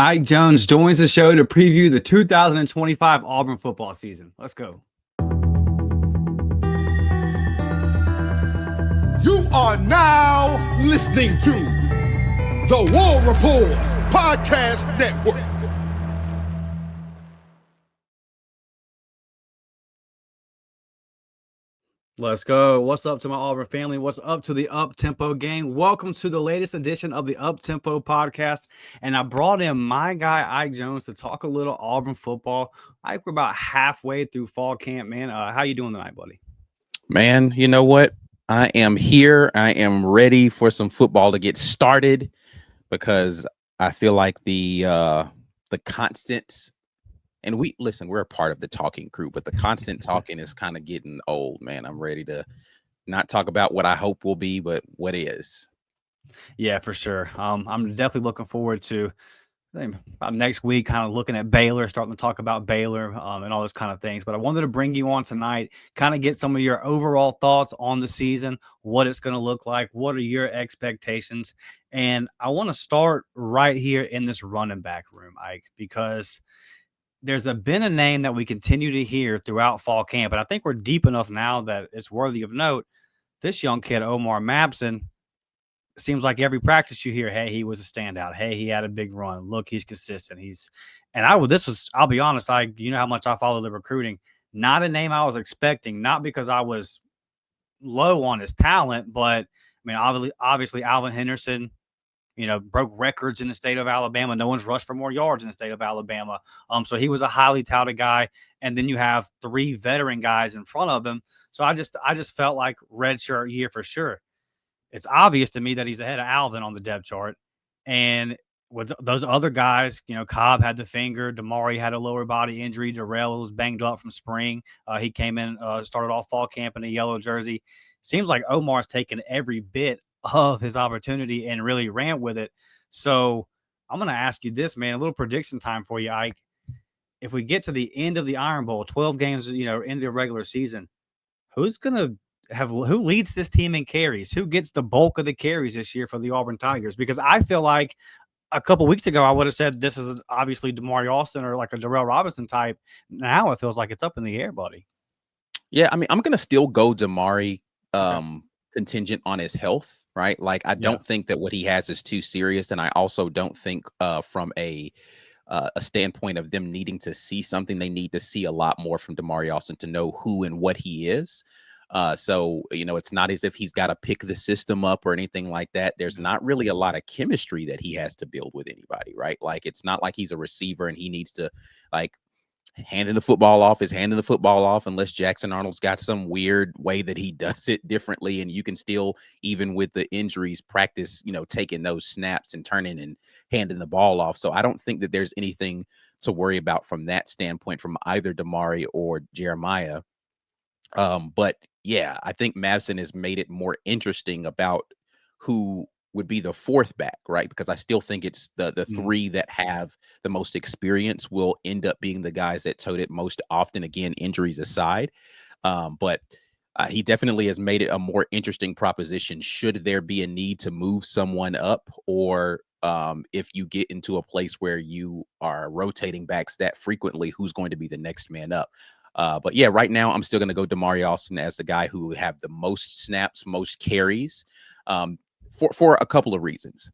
Ike Jones joins the show to preview the 2025 Auburn football season. Let's go. You are now listening to the War Report Podcast Network. Let's go. What's up to my Auburn family? What's up to the Up Tempo gang? Welcome to the latest edition of the Up Tempo podcast. And I brought in my guy, Ike Jones, to talk a little Auburn football. Ike, we're about halfway through fall camp, man. How you doing tonight, buddy? Man, you know what? I am here. I am ready for some football to get started because I feel like the constant, and we're a part of the talking crew, but the constant talking is kind of getting old, man. I'm ready to not talk about what I hope will be, but what is. Yeah, for sure. I'm definitely looking forward to about next week, kind of looking at Baylor, starting to talk about Baylor and all those kind of things. But I wanted to bring you on tonight, kind of get some of your overall thoughts on the season, what it's going to look like, what are your expectations. And I want to start right here in this running back room, Ike, because there's been a name that we continue to hear throughout fall camp. And I think we're deep enough now that it's worthy of note. This young kid, Omar Mabson, seems like every practice you hear, hey, he was a standout. Hey, he had a big run. Look, he's consistent. I'll be honest, you know how much I follow the recruiting. Not a name I was expecting, not because I was low on his talent, but I mean, obviously Alvin Henderson, broke records in the state of Alabama. No one's rushed for more yards in the state of Alabama. So he was a highly touted guy. And then you have three veteran guys in front of him. So I just felt like redshirt year for sure. It's obvious to me that he's ahead of Alvin on the depth chart. And with those other guys, Cobb had the finger. Demari had a lower body injury. Darrell was banged up from spring. He came in, started off fall camp in a yellow jersey. Seems like Omar's taken every bit of his opportunity and really ran with it. So I'm going to ask you this, man, a little prediction time for you, Ike. If we get to the end of the Iron Bowl, 12 games, in the regular season, who leads this team in carries? Who gets the bulk of the carries this year for the Auburn Tigers? Because I feel like a couple weeks ago I would have said this is obviously Demari Alston or like a Darrell Robinson type. Now it feels like it's up in the air, buddy. Yeah, I mean, I'm gonna still go Demari contingent on his health, right? Like I don't think that what he has is too serious, and I also don't think from a standpoint of them needing to see something, they need to see a lot more from Demari Alston to know who and what he is. So, it's not as if he's got to pick the system up or anything like that. There's not really a lot of chemistry that he has to build with anybody, right? Like, it's not like he's a receiver and he needs to handing the football off unless Jackson Arnold's got some weird way that he does it differently. And you can still, even with the injuries, practice, taking those snaps and turning and handing the ball off. So I don't think that there's anything to worry about from that standpoint from either Demari or Jeremiah. But yeah, I think Mabson has made it more interesting about who would be the fourth back, right? Because I still think it's the three that have the most experience will end up being the guys that tote it most often, again, injuries aside. But he definitely has made it a more interesting proposition should there be a need to move someone up, or if you get into a place where you are rotating backs that frequently, who's going to be the next man up. But yeah, right now I'm still going to go Demari Alston as the guy who have the most snaps, most carries, for a couple of reasons.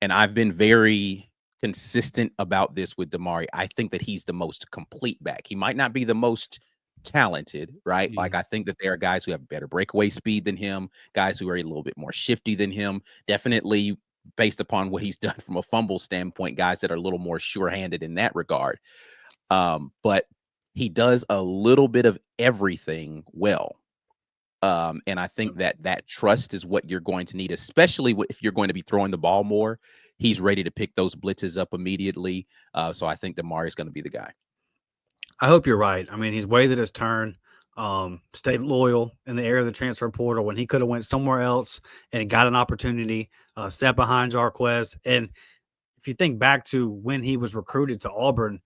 And I've been very consistent about this with Demari. I think that he's the most complete back. He might not be the most talented, right? Like I think that there are guys who have better breakaway speed than him, guys who are a little bit more shifty than him. Definitely based upon what he's done from a fumble standpoint, guys that are a little more sure-handed in that regard. But he does a little bit of everything well. And I think that trust is what you're going to need, especially if you're going to be throwing the ball more. He's ready to pick those blitzes up immediately. So I think Demari is going to be the guy. I hope you're right. I mean, he's waited his turn, stayed loyal in the area of the transfer portal when he could have went somewhere else and got an opportunity, sat behind Jarquez. And if you think back to when he was recruited to Auburn,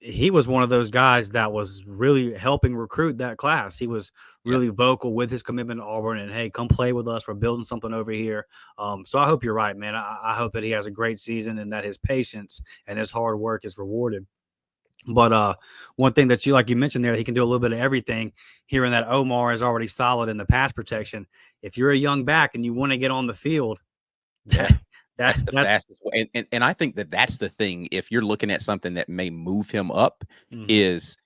he was one of those guys that was really helping recruit that class. He was Yeah. really vocal with his commitment to Auburn and, hey, come play with us. We're building something over here. So I hope you're right, man. I hope that he has a great season and that his patience and his hard work is rewarded. But one thing that you mentioned there, he can do a little bit of everything. Hearing that Omar is already solid in the pass protection. If you're a young back and you want to get on the field, Yeah. that that's Fastest way, and I think that that's the thing, if you're looking at something that may move him up, mhm, is,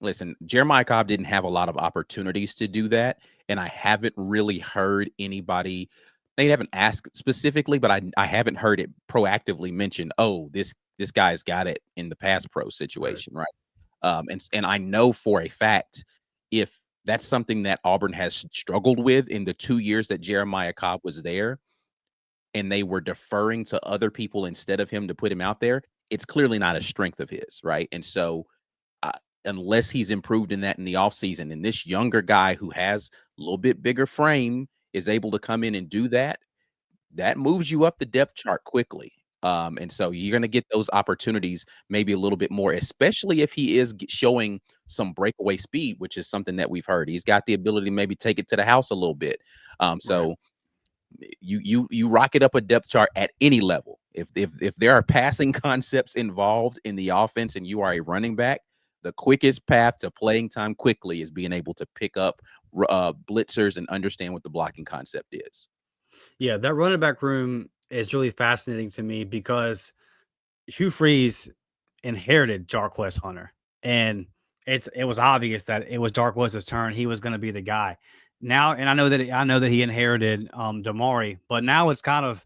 listen, Jeremiah Cobb didn't have a lot of opportunities to do that, and I haven't really heard anybody, they haven't asked specifically, but I haven't heard it proactively mentioned, "Oh, this guy's got it in the pass pro right, situation," right? And I know for a fact, if that's something that Auburn has struggled with in the 2 years that Jeremiah Cobb was there, and they were deferring to other people instead of him to put him out there, it's clearly not a strength of his, right? And so, uh, unless he's improved in that in the offseason, and this younger guy who has a little bit bigger frame is able to come in and do that, that moves you up the depth chart quickly. And so you're going to get those opportunities maybe a little bit more, especially if he is showing some breakaway speed, which is something that we've heard. He's got the ability to maybe take it to the house a little bit. right. So you rocket up a depth chart at any level. If there are passing concepts involved in the offense and you are a running back, the quickest path to playing time quickly is being able to pick up blitzers and understand what the blocking concept is. Yeah, that running back room is really fascinating to me because Hugh Freeze inherited Jarquez Hunter, and it was obvious that it was Jarquez's turn. He was going to be the guy now, and I know that he inherited Demari, but now it's kind of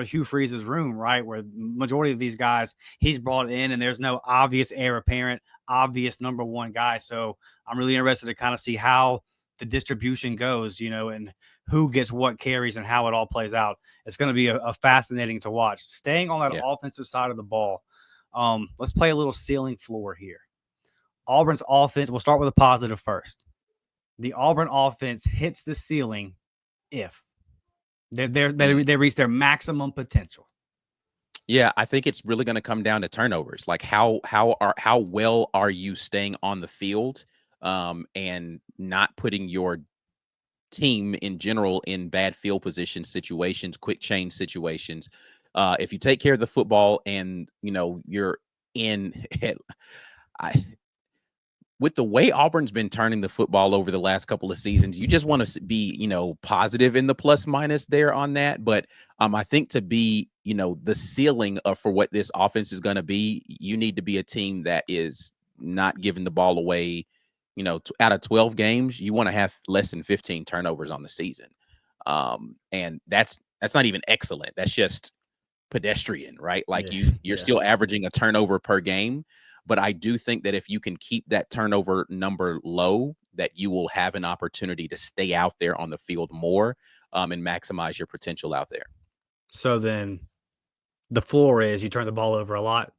Hugh Freeze's room, right? Where majority of these guys he's brought in, and there's no obvious heir apparent, obvious number one guy. So I'm really interested to kind of see how the distribution goes, and who gets what carries and how it all plays out. It's going to be a fascinating to watch. Staying on that Yeah. offensive side of the ball, let's play a little ceiling floor here. Auburn's offense, we'll start with a positive first. The Auburn offense hits the ceiling if Mm. they reach their maximum potential. Yeah, I think it's really going to come down to turnovers. Like how well are you staying on the field, and not putting your team in general in bad field position situations, quick change situations. If you take care of the football and you're in, I, with the way Auburn's been turning the football over the last couple of seasons, you just want to be, positive in the plus minus there on that. But I think to be, the ceiling of for what this offense is going to be, you need to be a team that is not giving the ball away. Out of 12 games, you want to have less than 15 turnovers on the season. And that's not even excellent. That's just pedestrian, right? Like Yeah, you're yeah. still averaging a turnover per game, but I do think that if you can keep that turnover number low, that you will have an opportunity to stay out there on the field more, and maximize your potential out there. So then the floor is you turn the ball over a lot.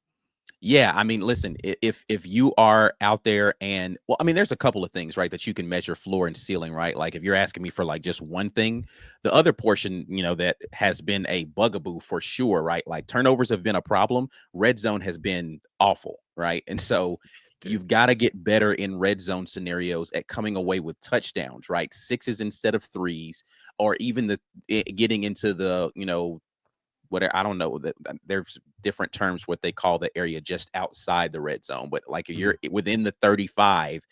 Yeah, I mean, listen, if you are out there and well, I mean, there's a couple of things, right, that you can measure floor and ceiling, right? Like if you're asking me for like just one thing, the other portion, that has been a bugaboo for sure, right? Like turnovers have been a problem, red zone has been awful, right? And so Dude. you've got to get better in red zone scenarios at coming away with touchdowns, right? Sixes instead of threes, or even getting into the, whatever, I don't know that there's different terms what they call the area just outside the red zone, but like if Mhm. you're within the 35,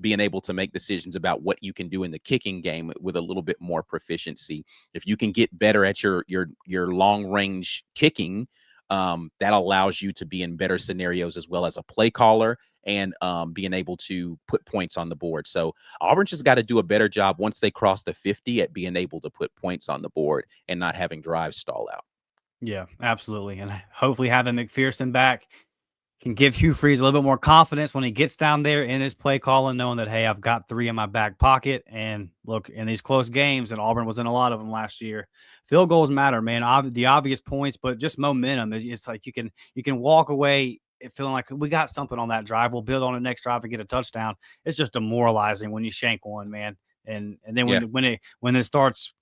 being able to make decisions about what you can do in the kicking game with a little bit more proficiency. If you can get better at your long range kicking, that allows you to be in better scenarios as well as a play caller and being able to put points on the board. So Auburn just got to do a better job once they cross the 50 at being able to put points on the board and not having drives stall out. Yeah, absolutely. And hopefully having McPherson back can give Hugh Freeze a little bit more confidence when he gets down there in his play calling, knowing that, hey, I've got three in my back pocket. And look, in these close games, and Auburn was in a lot of them last year, field goals matter, man. The obvious points, but just momentum. It's like you can walk away feeling like we got something on that drive. We'll build on the next drive and get a touchdown. It's just demoralizing when you shank one, man. And then Yeah. when it starts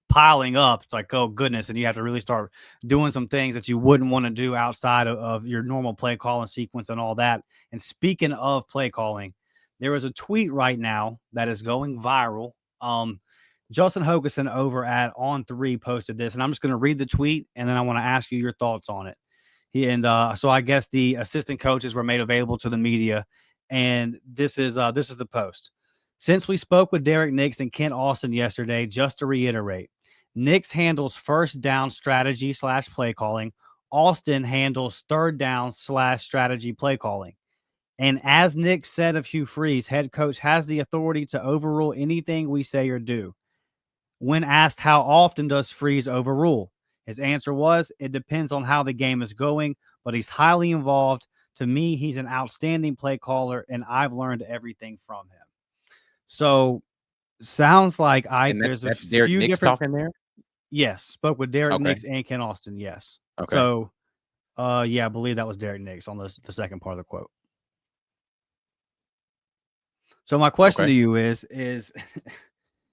piling up. It's like, oh goodness, and you have to really start doing some things that you wouldn't want to do outside of your normal play calling sequence and all that. And speaking of play calling, there is a tweet right now that is going viral. Justin Hogerson over at On Three posted this, and I'm just going to read the tweet, and then I want to ask you your thoughts on it. So I guess the assistant coaches were made available to the media, and this is the post. Since we spoke with Derek Nix and Kent Austin yesterday, just to reiterate, Nix handles first down strategy / play calling. Austin handles third down / strategy play calling. And as Nick said of Hugh Freeze, head coach has the authority to overrule anything we say or do. When asked how often does Freeze overrule, his answer was, it depends on how the game is going, but he's highly involved. To me, he's an outstanding play caller, and I've learned everything from him. So sounds like And there's a that's Derek few Nix different. talking there? Yes, spoke with Derek Okay. Nix and Ken Austin. Yes. Okay. So, yeah, I believe that was Derek Nix on the second part of the quote. So my question to you is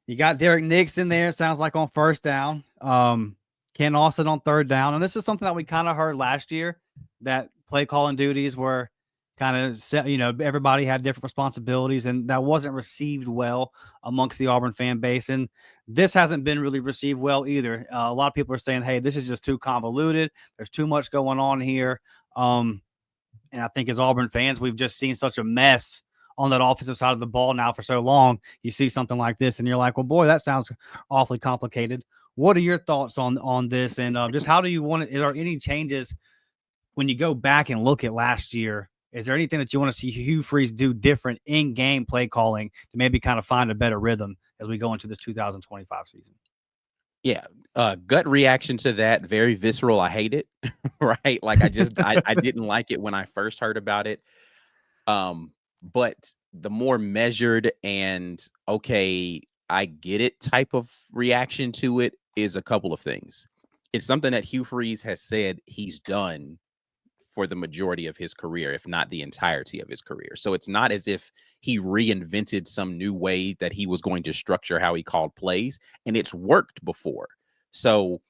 you got Derek Nix in there, sounds like on first down. Ken Austin on third down. And this is something that we kind of heard last year, that play calling duties were kind of set, everybody had different responsibilities, and that wasn't received well amongst the Auburn fan base. And this hasn't been really received well either. A lot of people are saying, hey, this is just too convoluted. There's too much going on here. And I think as Auburn fans, we've just seen such a mess on that offensive side of the ball now for so long. You see something like this, and you're like, well, boy, that sounds awfully complicated. What are your thoughts on this? And just how do you want it? Are there any changes when you go back and look at last year? Is there anything that you want to see Hugh Freeze do different in game play calling to maybe kind of find a better rhythm as we go into this 2025 season? Yeah. Gut reaction to that, very visceral. I hate it. Right. Like I didn't like it when I first heard about it. But the more measured and okay, I get it type of reaction to it is a couple of things. It's something that Hugh Freeze has said he's done for the majority of his career, if not the entirety of his career. So it's not as if he reinvented some new way that he was going to structure how he called plays, and it's worked before. So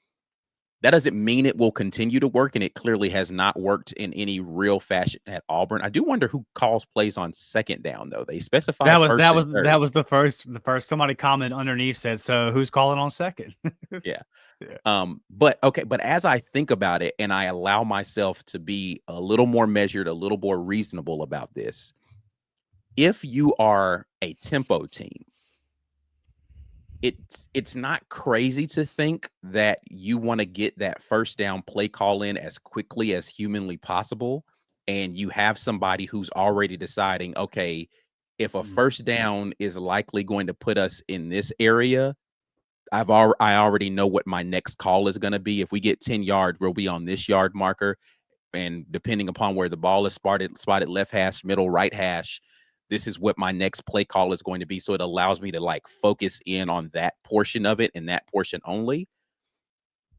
that doesn't mean it will continue to work, and it clearly has not worked in any real fashion at Auburn. I do wonder who calls plays on second down, though. They specify That was first that and was third. that was the first somebody commented underneath said, so who's calling on second? Yeah. Yeah. But as I think about it and I allow myself to be a little more measured, a little more reasonable about this, if you are a tempo team, it's not crazy to think that you want to get that first down play call in as quickly as humanly possible, and you have somebody who's already deciding, okay, if a first down is likely going to put us in this area, I already know what my next call is going to be. If we get 10 yards, we'll be on this yard marker. And depending upon where the ball is spotted left hash, middle, right hash, this is what my next play call is going to be. So it allows me to like focus in on that portion of it and that portion only.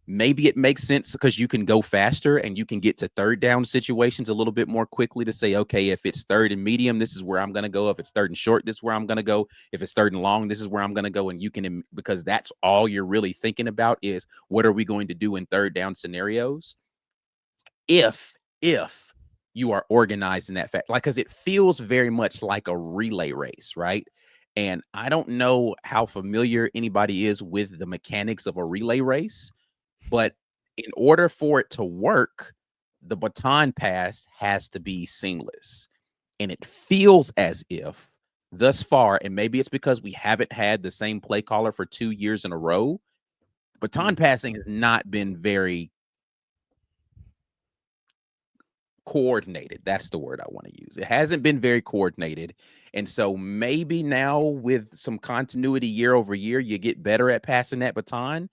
Maybe it makes sense because you can go faster and you can get to third down situations a little bit more quickly to say, okay, if it's third and medium, this is where I'm going to go. If it's third and short, this is where I'm going to go. If it's third and long, this is where I'm going to go. And you can, because that's all you're really thinking about is what are we going to do in third down scenarios? If you are organized in that fact, like, because it feels very much like a relay race, right? And I don't know how familiar anybody is with the mechanics of a relay race, but in order for it to work, the baton pass has to be seamless. And it feels as if thus far, and maybe it's because we haven't had the same play caller for 2 years in a row, baton passing has not been very coordinated. That's the word I want to use. It hasn't been very coordinated. And so maybe now with some continuity year over year, you get better at passing that baton.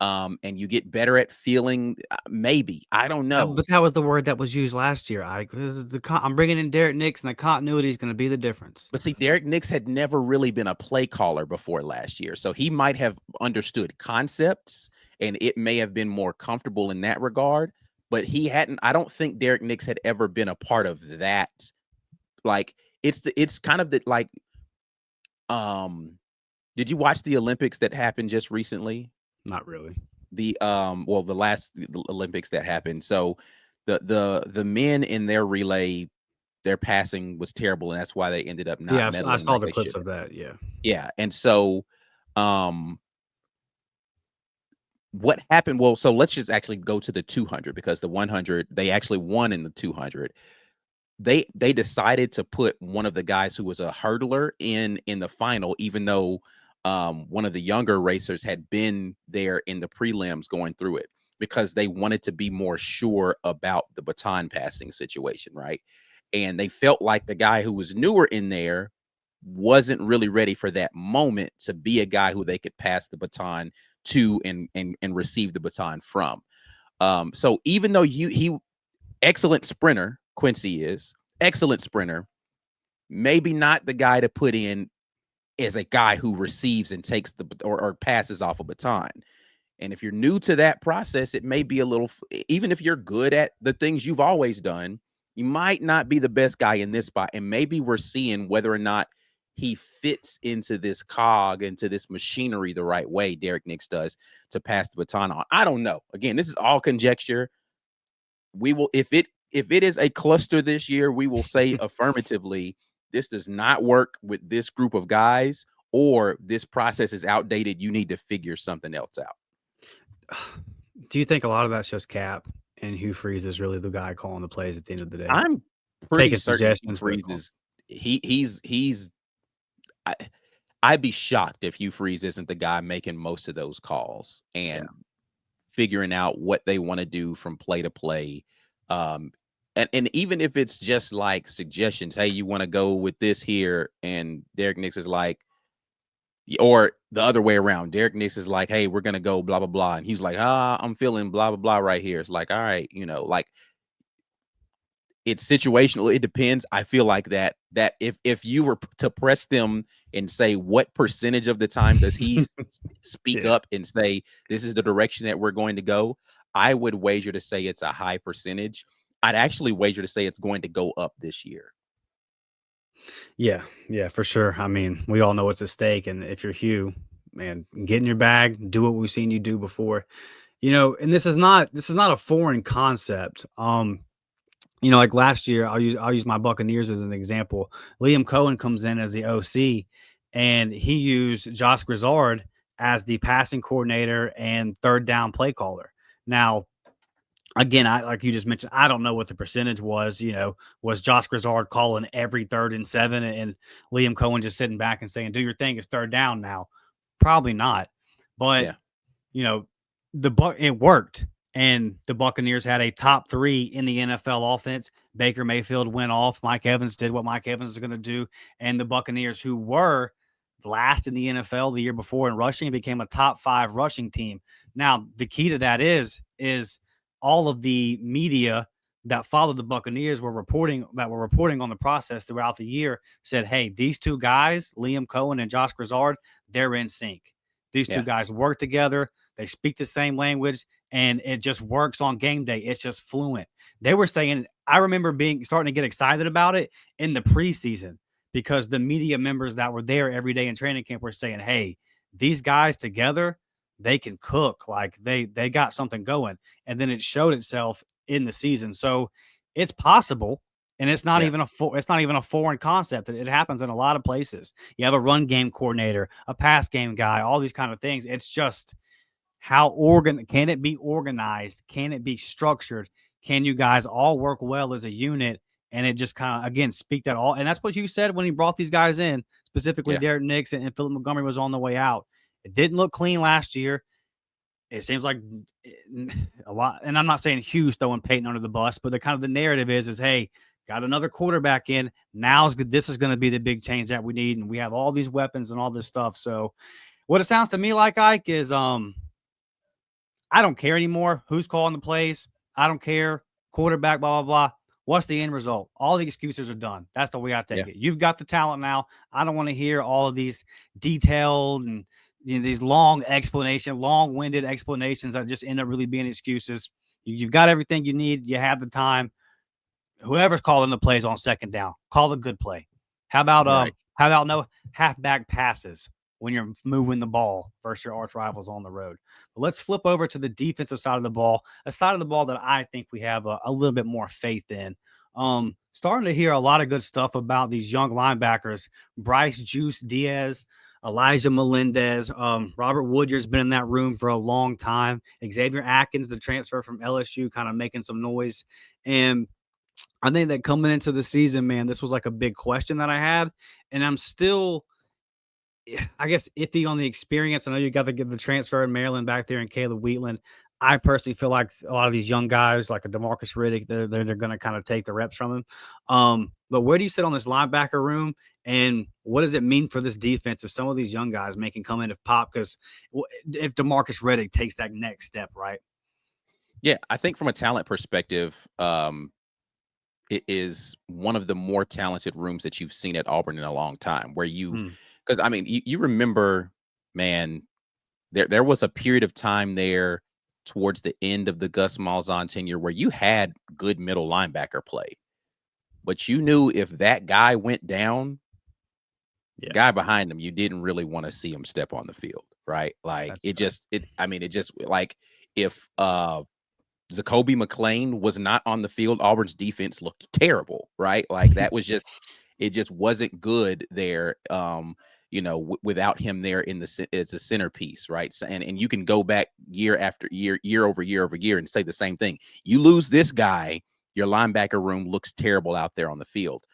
And you get better at feeling, maybe, I don't know. But that was the word that was used last year. I'm bringing in Derek Nix, and the continuity is going to be the difference. But see, Derek Nix had never really been a play caller before last year. So he might have understood concepts and it may have been more comfortable in that regard. But he hadn't, I don't think Derek Nix had ever been a part of that. Like, it's kind of the, like, did you watch the Olympics that happened just recently? Not really. The last Olympics that happened. So the men in their relay, their passing was terrible, and that's why they ended up not Yeah, I medaling saw like the they clips should of have. that. Yeah. Yeah, and so um what happened? Well, so let's just actually go to the 200 because the 100 they actually won in the 200. They decided to put one of the guys who was a hurdler in the final, even though one of the younger racers had been there in the prelims going through it, because they wanted to be more sure about the baton passing situation, right? And they felt like the guy who was newer in there wasn't really ready for that moment to be a guy who they could pass the baton to and receive the baton from. So even though he excellent sprinter, Quincy is excellent sprinter, maybe not the guy to put in as a guy who receives and takes or passes off a baton. And if you're new to that process, it may be a little, even if you're good at the things you've always done, you might not be the best guy in this spot. And maybe we're seeing whether or not he fits into this cog, into this machinery the right way, Derek Nix does, to pass the baton on. I don't know. Again, this is all conjecture. We will, if it is a cluster this year, we will say affirmatively, this does not work with this group of guys, or this process is outdated. You need to figure something else out. Do you think a lot of that's just Cap and Hugh Freeze is really the guy calling the plays at the end of the day? I'm pretty Taking certain Hugh suggestions, but Freeze is he's I, I'd be shocked if Hugh Freeze isn't the guy making most of those calls yeah. and figuring out what they want to do from play to play. And even if it's just like suggestions, hey, you want to go with this here, and Derek Nix is like, or the other way around, Derek Nix is like, hey, we're gonna go blah blah blah, and he's like, I'm feeling blah blah blah right here. It's like, all right, like it's situational. It depends. I feel like that if you were to press them and say what percentage of the time does he speak Yeah. up and say this is the direction that we're going to go, I would wager to say it's a high percentage. I'd actually wager to say it's going to go up this year. Yeah, yeah, for sure. I mean, we all know what's at stake, and if you're Hugh, man, get in your bag, do what we've seen you do before. And this is not a foreign concept. Like last year, I'll use my Buccaneers as an example. Liam Cohen comes in as the OC, and he used Josh Grizzard as the passing coordinator and third down play caller. Now, again, I like you just mentioned, I don't know what the percentage was. Was Josh Grizzard calling every 3rd and 7 and Liam Cohen just sitting back and saying, "Do your thing, it's third down now"? Probably not. But Yeah. you know, it worked, and the Buccaneers had a top 3 in the NFL offense. Baker Mayfield went off. Mike Evans did what Mike Evans is going to do, and the Buccaneers, who were last in the NFL the year before in rushing, became a top 5 rushing team. Now, the key to that is all of the media that followed the Buccaneers were reporting on the process throughout the year, said, "Hey, these two guys, Liam Cohen and Josh Grizzard, they're in sync. These two Yeah. guys work together. They speak the same language, and it just works on game day. It's just fluent." They were saying, I remember starting to get excited about it in the preseason because the media members that were there every day in training camp were saying, "Hey, these guys together, they can cook. Like they got something going." And then it showed itself in the season. So it's possible. And Yeah. it's not even a foreign concept. It happens in a lot of places. You have a run game coordinator, a pass game guy, all these kind of things. It's just can it be organized? Can it be structured? Can you guys all work well as a unit? And it just kind of, again, speak that all. And that's what you said when he brought these guys in, specifically Yeah. Derek Nix and Philip Montgomery was on the way out. It didn't look clean last year. It seems like a lot, and I'm not saying Hughes throwing Peyton under the bus, but the narrative is hey, got another quarterback in. Now's good. This is going to be the big change that we need, and we have all these weapons and all this stuff. So, what it sounds to me like, Ike, is I don't care anymore who's calling the plays. I don't care quarterback, blah blah blah. What's the end result? All the excuses are done. That's the way I take Yeah. it. You've got the talent now. I don't want to hear all of these detailed and these long-winded explanations that just end up really being excuses. You've got everything you need. You have the time. Whoever's calling the plays on second down, call a good play. How about Right. no halfback passes? when you're moving the ball versus your arch rivals on the road. But let's flip over to the defensive side of the ball, a side of the ball that I think we have a little bit more faith in. Starting to hear a lot of good stuff about these young linebackers, Bryce Juice Diaz, Elijah Melendez, Robert Woodyard's been in that room for a long time. Xavier Atkins, the transfer from LSU, kind of making some noise. And I think that coming into the season, man, this was like a big question that I had. And I'm still, I guess, iffy on the experience. I know you got to give the transfer in Maryland back there and Caleb Wheatland. I personally feel like a lot of these young guys, like a Demarcus Riddick, they're going to kind of take the reps from him. But where do you sit on this linebacker room, and what does it mean for this defense if some of these young guys may can come in if pop? Because if Demarcus Riddick takes that next step, right? Yeah, I think from a talent perspective, it is one of the more talented rooms that you've seen at Auburn in a long time. Where Mm, because I mean, you remember, man, there was a period of time there towards the end of the Gus Malzahn tenure where you had good middle linebacker play, but you knew if that guy went down, the yeah, guy behind him, you didn't really want to see him step on the field, right? Like that's fair. it just like if Zacoby McClain was not on the field, Auburn's defense looked terrible, right? Like that was just it just wasn't good there. Without him there it's a centerpiece, right? So, and you can go back year after year, year over year over year, and say the same thing. You lose this guy, your linebacker room looks terrible out there on the field.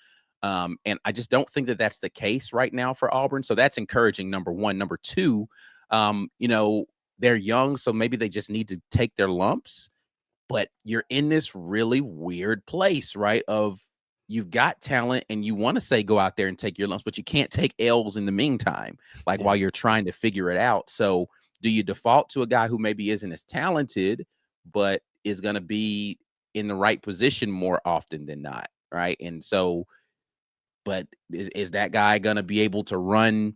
And I just don't think that that's the case right now for Auburn. So that's encouraging. Number one. Number two, they're young, so maybe they just need to take their lumps. But you're in this really weird place, right? Of you've got talent and you want to say go out there and take your lumps, but you can't take L's in the meantime, like Yeah. while you're trying to figure it out. So do you default to a guy who maybe isn't as talented, but is going to be in the right position more often than not? Right. And so, but is that guy going to be able to run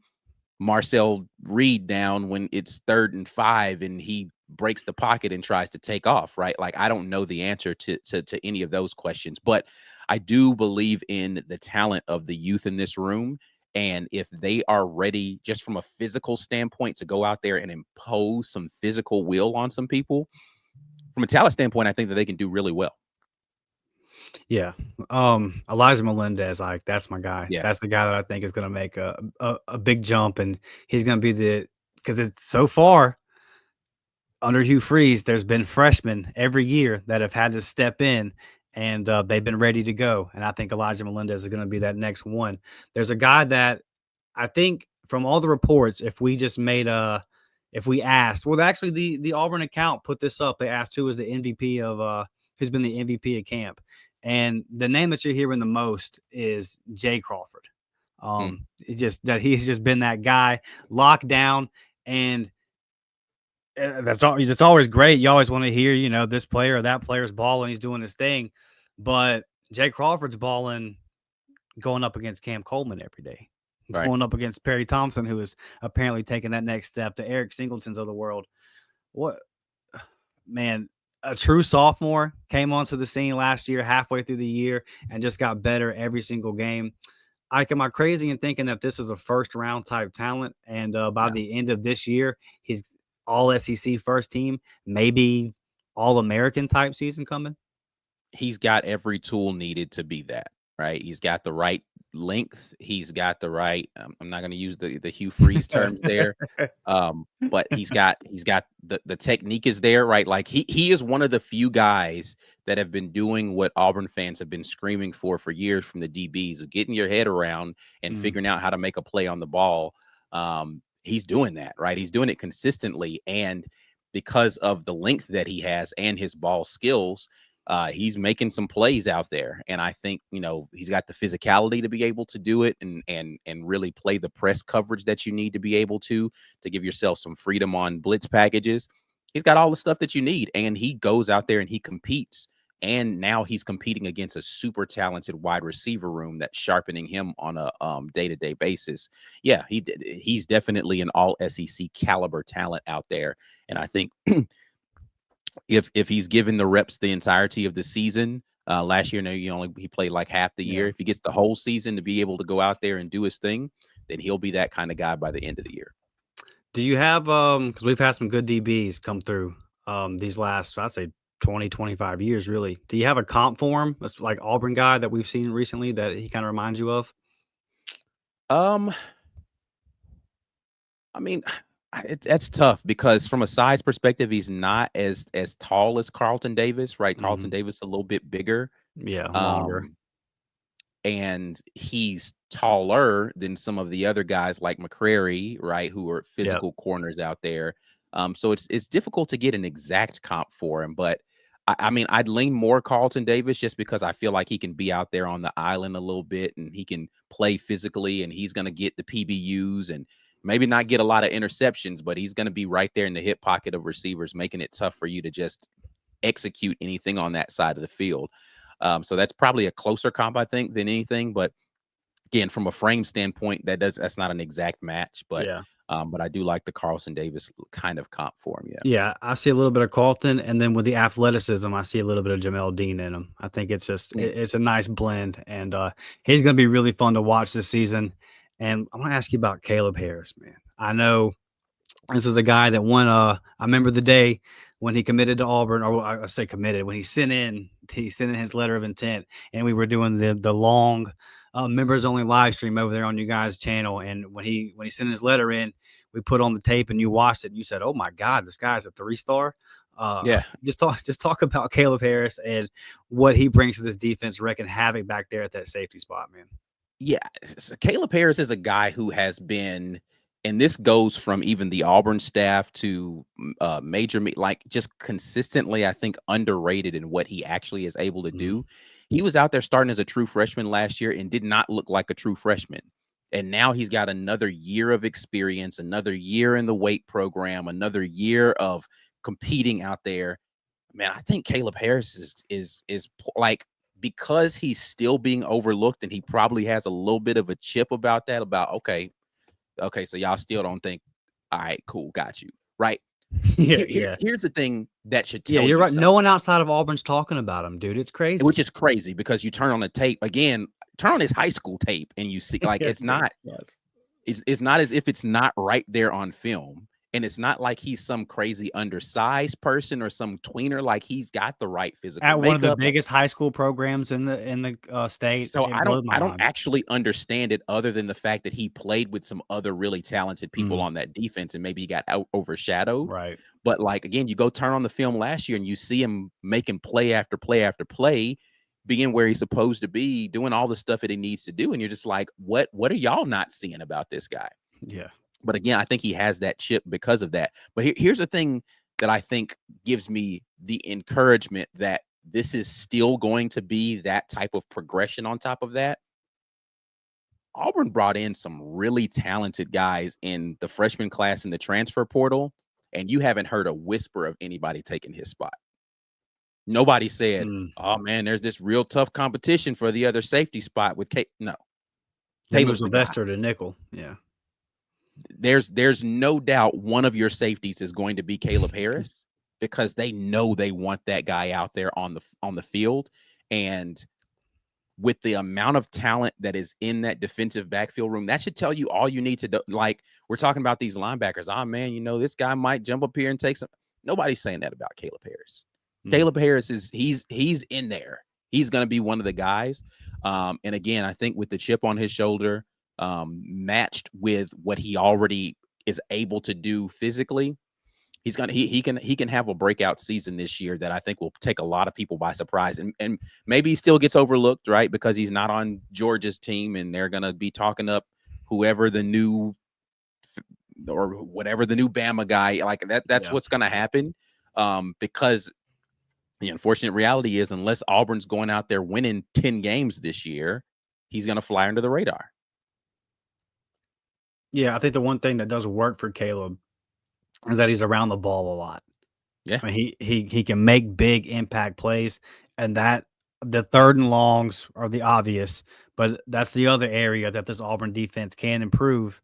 Marcel Reed down when it's 3rd and 5 and he breaks the pocket and tries to take off, right? Like I don't know the answer to any of those questions, but I do believe in the talent of the youth in this room. And if they are ready just from a physical standpoint to go out there and impose some physical will on some people, from a talent standpoint, I think that they can do really well. Yeah. Elijah Melendez, like that's my guy. Yeah. That's the guy that I think is gonna make a big jump, and he's gonna be because it's so far under Hugh Freeze, there's been freshmen every year that have had to step in, and they've been ready to go. And I think Elijah Melendez is gonna be that next one. There's a guy that I think from all the reports, if we asked, well, actually the Auburn account put this up. They asked who was the MVP of who's been the MVP of camp, and the name that you're hearing the most is Jay Crawford. Mm, It just that he's just been that guy locked down, and that's all. That's always great. You always want to hear, this player or that player's balling, he's doing his thing, but Jay Crawford's balling going up against Cam Coleman every day, right. going up against Perry Thompson, who is apparently taking that next step, the Eric Singletons of the world. What, man, a true sophomore came onto the scene last year, halfway through the year, and just got better every single game. Ike, am I crazy in thinking that this is a first round type talent? And by No. the end of this year, he's all SEC first team, maybe all American type season coming? He's got every tool needed to be that, right? He's got the right length. He's got the right. I'm not going to use the Hugh Freeze terms there, but he's got the technique is there, right? Like he is one of the few guys that have been doing what Auburn fans have been screaming for years from the DBs of getting your head around and Mm, figuring out how to make a play on the ball. He's doing that, right? He's doing it consistently, and because of the length that he has and his ball skills, he's making some plays out there. And I think, he's got the physicality to be able to do it and really play the press coverage that you need to be able to give yourself some freedom on blitz packages. He's got all the stuff that you need, and he goes out there and he competes. And now he's competing against a super talented wide receiver room that's sharpening him on a day-to-day basis. Yeah, he's definitely an all SEC caliber talent out there. And I think if he's given the reps the entirety of the season, last year, he played like half the year. yeah. If he gets the whole season to be able to go out there and do his thing, then he'll be that kind of guy by the end of the year. Do you have because we've had some good DBs come through these last, I'd say 20, 25 years, really. Do you have a comp for him? That's like Auburn guy that we've seen recently that he kind of reminds you of? Um, I mean, that's tough because from a size perspective, he's not as tall as Carlton Davis, right? Carlton Hmm. Davis a little bit bigger. Yeah, longer. Um, and he's taller than some of the other guys like McCrary, right, who are Yeah, physical corners out there. So it's difficult to get an exact comp for him, but I mean, I'd lean more Carlton Davis just because I feel like he can be out there on the island a little bit and he can play physically and he's going to get the PBUs and maybe not get a lot of interceptions, but he's going to be right there in the hip pocket of receivers, making it tough for you to just execute anything on that side of the field. So that's probably a closer comp, I think, than anything. But again, from a frame standpoint, that's not an exact match, yeah. but I do like the Carlson Davis kind of comp for him. Yeah. Yeah, I see a little bit of Carlton, and then with the athleticism, I see a little bit of Jamel Dean in him. I think it's just Mm. it's a nice blend, and he's going to be really fun to watch this season. And I want to ask you about Caleb Harris, man. I know this is a guy that won. I remember the day when he committed to Auburn, or I say committed when he sent in his letter of intent, and we were doing the long members only live stream over there on you guys' channel. And when he sent his letter in, we put on the tape, and you watched it, and you said, "Oh my God, this guy's a 3-star." Yeah. Just talk about Caleb Harris and what he brings to this defense, wrecking havoc back there at that safety spot, man. Yeah, so Caleb Harris is a guy who has been, and this goes from even the Auburn staff to like just consistently, I think, underrated in what he actually is able to Mhm. do. He was out there starting as a true freshman last year and did not look like a true freshman. And now he's got another year of experience, another year in the weight program, another year of competing out there. Man, I think Caleb Harris like, because he's still being overlooked and he probably has a little bit of a chip about that, about okay, so y'all still don't think, all right, cool, got you. Right. Yeah, yeah. Here's the thing that should Yeah, tell you're you right. No something, one outside of Auburn's talking about him, dude. It's which crazy. is crazy because you turn on the tape again, turn on his high school tape and you see like Yeah, dude, it's nuts. it's not as if it's not right there on film. And it's not like he's some crazy undersized person or some tweener. Like he's got the right physical At one of the makeup. biggest high school programs in the state, So it blew my I don't mind. actually understand it other than the fact that he played with some other really talented people Mhm. on that defense and maybe he got overshadowed. Right. But like again, you go turn on the film last year and you see him making play after play after play, being where he's supposed to be, doing all the stuff that he needs to do. And you're just like, what are y'all not seeing about this guy? Yeah. But again, I think he has that chip because of that. But here's the thing that I think gives me the encouragement that this is still going to be that type of progression on top of that. Auburn brought in some really talented guys in the freshman class in the transfer portal, and you haven't heard a whisper of anybody taking his spot. Nobody said, Mm. "Oh man, there's this real tough competition for the other safety spot with Kate." No, They moved Caleb's the guy. Sylvester to nickel. Yeah. There's no doubt one of your safeties is going to be Caleb Harris because they know they want that guy out there on the field. And with the amount of talent that is in that defensive backfield room, that should tell you all you need to do. Like we're talking about these linebackers. Oh man, this guy might jump up here and take some. Nobody's saying that about Caleb Harris. Mm. Caleb Harris he's in there. He's going to be one of the guys. And again, I think with the chip on his shoulder, matched with what he already is able to do physically, he can have a breakout season this year that I think will take a lot of people by surprise. And maybe he still gets overlooked, right? Because he's not on Georgia's team and they're gonna be talking up whoever the new or whatever the new Bama guy, like that's Yeah. what's gonna happen. Because the unfortunate reality is unless Auburn's going out there winning 10 games this year, he's gonna fly under the radar. Yeah, I think the one thing that does work for Caleb is that he's around the ball a lot. Yeah. I mean, he can make big impact plays, and that the 3rd and longs are the obvious, but that's the other area that this Auburn defense can improve.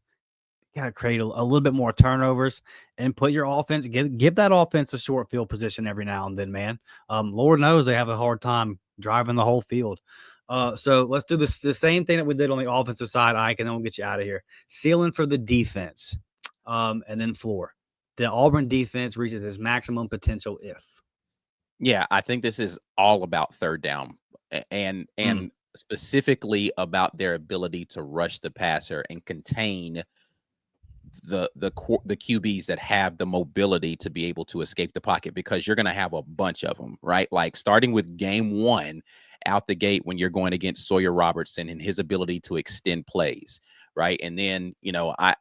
You gotta create a little bit more turnovers and put your offense give that offense a short field position every now and then, man. Lord knows they have a hard time driving the whole field. So let's do the same thing that we did on the offensive side, Ike, and then we'll get you out of here. Ceiling for the defense. and then floor. The Auburn defense reaches its maximum potential if. Yeah, I think this is all about third down and specifically about their ability to rush the passer and contain the QBs that have the mobility to be able to escape the pocket, because you're going to have a bunch of them, right? Like starting with game 1 out the gate when you're going against Sawyer Robertson and his ability to extend plays, right? And then, I'm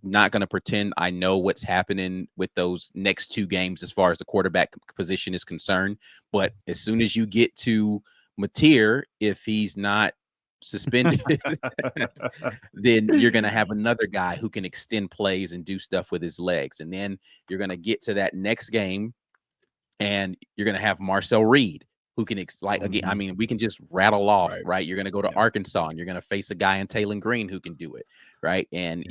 not going to pretend I know what's happening with those next 2 games as far as the quarterback position is concerned, but as soon as you get to Mateer, if he's not suspended, then you're going to have another guy who can extend plays and do stuff with his legs. And then you're going to get to that next game and you're going to have Marcel Reed who can again, I mean, we can just rattle off, right? You're going to go to Arkansas and you're going to face a guy in Taylor Green who can do it, right? And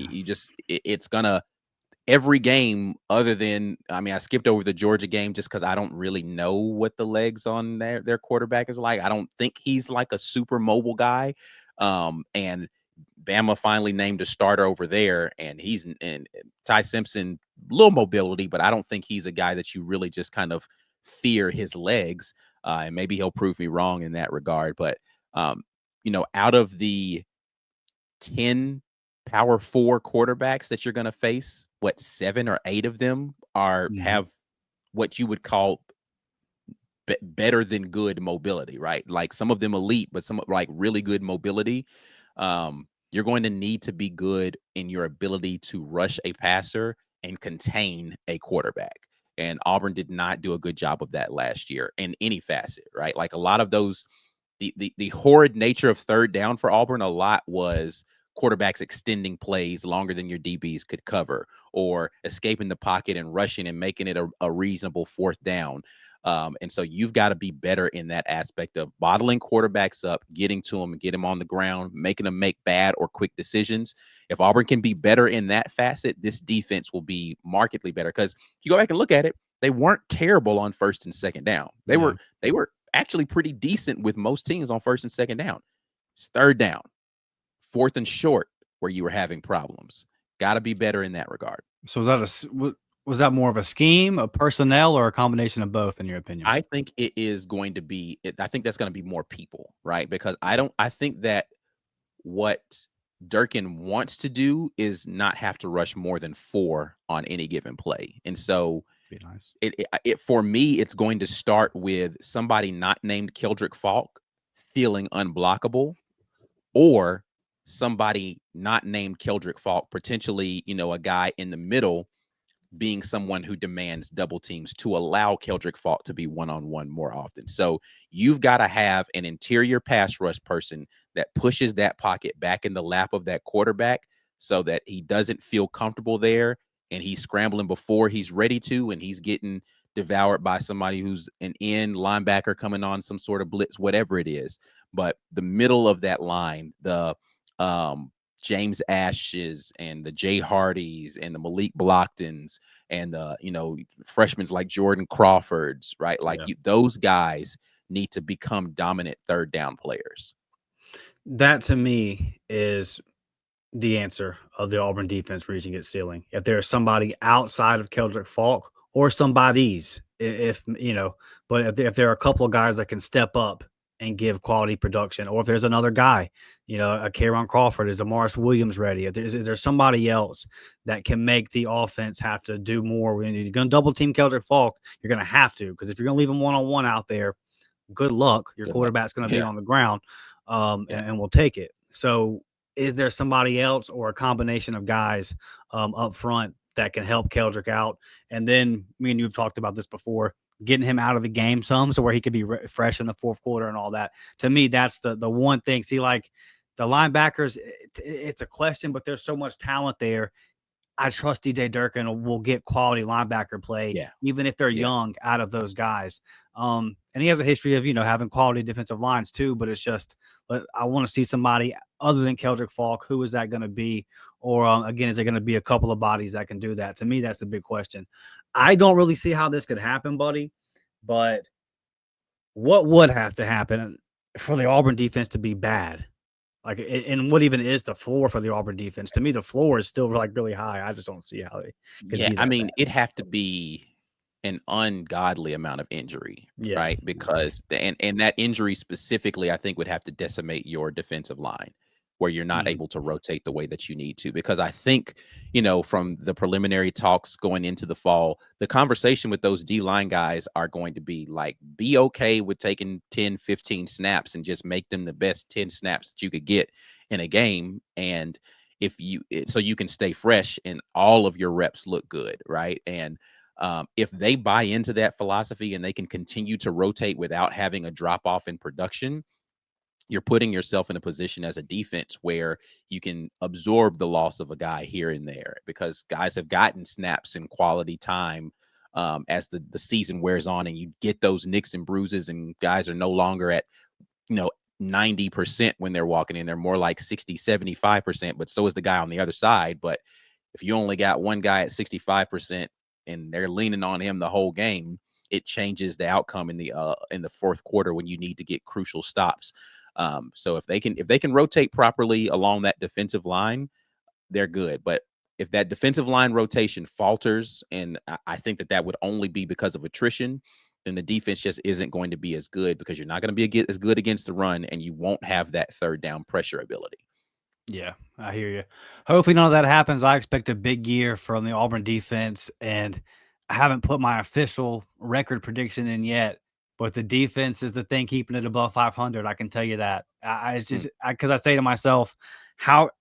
it's going to, every game other than, I mean, I skipped over the Georgia game just because I don't really know what the legs on their quarterback is like. I don't think he's like a super mobile guy. And Bama finally named a starter over there, and Ty Simpson, little mobility, but I don't think he's a guy that you really just kind of fear his legs. And maybe he'll prove me wrong in that regard. But out of the 10 Power 4 quarterbacks that you're going to face, 7 or 8 of them have what you would call better than good mobility, right? Like some of them elite, but some like really good mobility. You're going to need to be good in your ability to rush a passer and contain a quarterback. And Auburn did not do a good job of that last year in any facet, right? Like a lot of those, the horrid nature of third down for Auburn, a lot was quarterbacks extending plays longer than your DBs could cover, or escaping the pocket and rushing and making it a reasonable fourth down. And so you've got to be better in that aspect of bottling quarterbacks up, getting to them and get them on the ground, making them make bad or quick decisions. If Auburn can be better in that facet, this defense will be markedly better. Because if you go back and look at it, they weren't terrible on first and second down. They were actually pretty decent with most teams on first and second down. It's third down, fourth and short where you were having problems. Got to be better in that regard. So was that more of a scheme, a personnel, or a combination of both, in your opinion? I think it is going to be. I think that's going to be more people, right? Because I think that what Durkin wants to do is not have to rush more than 4 on any given play, and so be nice. It for me, it's going to start with somebody not named Keldric Faulk feeling unblockable, or somebody not named Keldric Faulk, potentially, a guy in the middle being someone who demands double teams to allow Keldric Faulk to be one-on-one more often. So you've got to have an interior pass rush person that pushes that pocket back in the lap of that quarterback so that he doesn't feel comfortable there and he's scrambling before he's ready to, and he's getting devoured by somebody who's an end linebacker coming on some sort of blitz, whatever it is. But the middle of that line, the James Ashes and the Jay Hardys and the Malik Blocktons and the, freshmen like Jordan Crawfords, right? Like those guys need to become dominant third down players. That to me is the answer of the Auburn defense reaching its ceiling. If there's somebody outside of Keldric Faulk, or somebody's, but if there are a couple of guys that can step up and give quality production, or if there's another guy, a K'Ron Crawford, is a Morris Williams ready? Is there somebody else that can make the offense have to do more? When you're going to double team Keldric Faulk, you're going to have to, because if you're going to leave him one-on-one out there, good luck. Your quarterback's going to be on the ground, and we'll take it. So is there somebody else or a combination of guys up front that can help Keldric out? And then me and you have talked about this before, getting him out of the game some, so where he could be fresh in the fourth quarter and all that. To me, that's the one thing. See, like the linebackers, it's a question, but there's so much talent there. I trust DJ Durkin will get quality linebacker play, even if they're young, out of those guys. And he has a history of, having quality defensive lines too, but it's just, I want to see somebody other than Keldric Faulk. Who is that going to be? Or again, is there going to be a couple of bodies that can do that? To me, that's the big question. I don't really see how this could happen, buddy, but what would have to happen for the Auburn defense to be bad? Like, and what even is the floor for the Auburn defense? To me, the floor is still like really high. I just don't see how they could Yeah, be I that mean, bad. it'd have to be an ungodly amount of injury, Yeah. right? Because and that injury specifically, I think would have to decimate your defensive line where you're not Mhm. able to rotate the way that you need to. Because I think, from the preliminary talks going into the fall, the conversation with those D line guys are going to be like, be okay with taking 10, 15 snaps and just make them the best 10 snaps that you could get in a game. And so you can stay fresh and all of your reps look good, right? And if they buy into that philosophy and they can continue to rotate without having a drop off in production, you're putting yourself in a position as a defense where you can absorb the loss of a guy here and there, because guys have gotten snaps and quality time as the season wears on, and you get those nicks and bruises, and guys are no longer at, you know, 90% when they're walking in. They're more like 60, 75%, but so is the guy on the other side. But if you only got one guy at 65% and they're leaning on him the whole game, it changes the outcome in the fourth quarter when you need to get crucial stops. So if they can rotate properly along that defensive line, they're good. But if that defensive line rotation falters, and I think that would only be because of attrition, then the defense just isn't going to be as good, because you're not going to be as good against the run, and you won't have that third down pressure ability. Yeah, I hear you. Hopefully, none of that happens. I expect a big year from the Auburn defense, and I haven't put my official record prediction in yet. But the defense is the thing keeping it above 500. I can tell you that. It's Hmm. just because I say to myself, how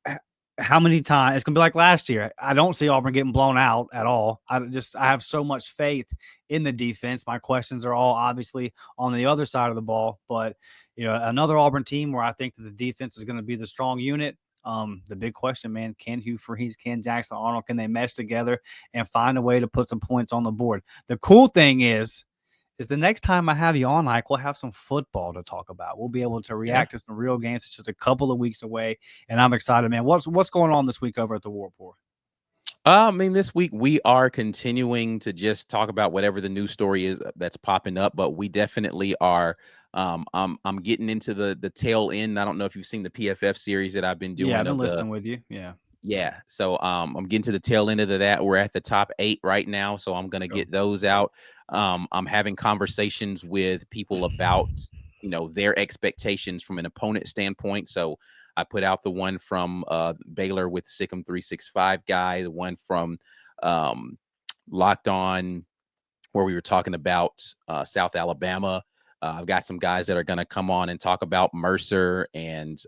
how many times it's gonna be like last year. I don't see Auburn getting blown out at all. I have so much faith in the defense. My questions are all obviously on the other side of the ball, but another Auburn team where I think that the defense is going to be the strong unit. The big question, man, can Hugh Freeze, can Jackson Arnold, can they mesh together and find a way to put some points on the board? The cool thing is the next time I have you on, Ike, we'll have some football to talk about. We'll be able to Yeah. react to some real games. It's just a couple of weeks away, and I'm excited, man. What's going on this week over at the War Report? I mean, this week we are continuing to just talk about whatever the news story is that's popping up, but we definitely are. I'm getting into the tail end. I don't know if you've seen the PFF series that I've been Yeah, doing I've been of the. listening with you. Yeah, Yeah. So I'm getting to the tail end of that. We're at the top 8 right now. So I'm gonna go. get those out. I'm having conversations with people about, their expectations from an opponent standpoint. So I put out the one from Baylor with Sikkim 365 guy, the one from um Locked On, where we were talking about South Alabama. I've got some guys that are gonna come on and talk about Mercer and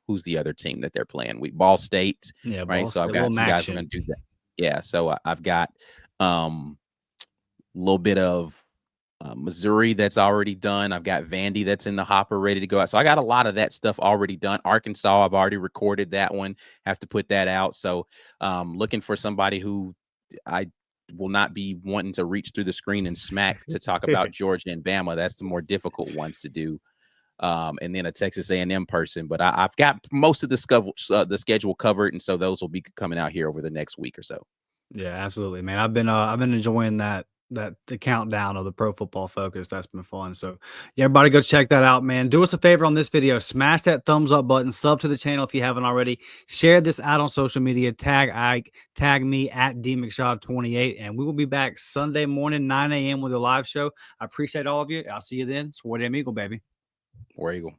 who's the other team that they're playing? Ball State, Yeah, right? boss, So a I've little got some guys we're Maction. going to do that. Yeah. So I've got a little bit of Missouri that's already done. I've got Vandy that's in the hopper ready to go out. So I got a lot of that stuff already done. Arkansas, I've already recorded that one. Have to put that out. So looking for somebody who I will not be wanting to reach through the screen and smack to talk about Georgia and Bama. That's the more difficult ones to do. And then a Texas A&M person. But I've got most of the schedule covered, and so those will be coming out here over the next week or so. Yeah, absolutely, man. I've been enjoying that the countdown of the Pro Football Focus. That's been fun. So yeah, everybody go check that out, man. Do us a favor on this video, smash that thumbs up button, sub to the channel if you haven't already. Share this out on social media. Tag Ike, tag me at DMcShaw28, and we will be back Sunday morning 9 a.m. with a live show. I appreciate all of you. I'll see you then. Sword Eagle, baby. War Eagle.